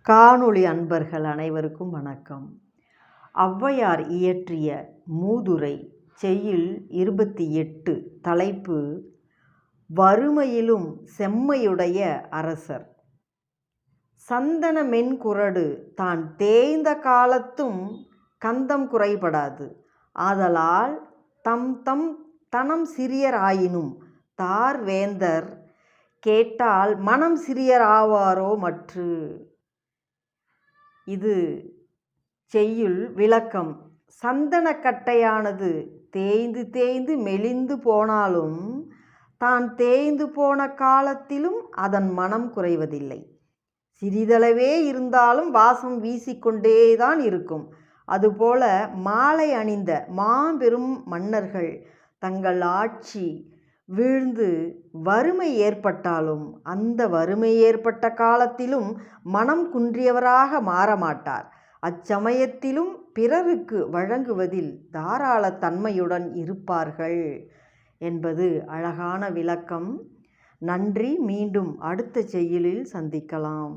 காணொளி அன்பர்கள் அனைவருக்கும் வணக்கம். ஔவையார் இயற்றிய மூதுரை செய்யுள் 28. தலைப்பு வறுமையிலும் செம்மையுடைய அரசர். சந்தன மென்குறடு தான் தேய்ந்த காலத்தும் கந்தம் குறைபடாது. ஆதலால் தம் தனம் சிறியர் ஆயினும் தார் வேந்தர் கேட்டால் மனம் சிறியர் ஆவாரோ மற்று. இது செய்யுள் விளக்கம். சந்தனக்கட்டையானது தேய்ந்து தேய்ந்து மெலிந்து போனாலும் தான் தேய்ந்து போன காலத்திலும் அதன் மனம் குறைவதில்லை. சிறிதளவே இருந்தாலும் வாசம் வீசிக்கொண்டேதான் இருக்கும். அதுபோல மாலை அணிந்த மாபெரும் மன்னர்கள் தங்கள் ஆட்சி வீழ்ந்து வறுமை ஏற்பட்டாலும் அந்த வறுமை ஏற்பட்ட காலத்திலும் மனம் குன்றியவராக மாறமாட்டார். அச்சமயத்திலும் பிறருக்கு வழங்குவதில் தாராள தன்மையுடன் இருப்பார்கள் என்பது அழகான விளக்கம். நன்றி. மீண்டும் அடுத்த செய்யுளில் சந்திக்கலாம்.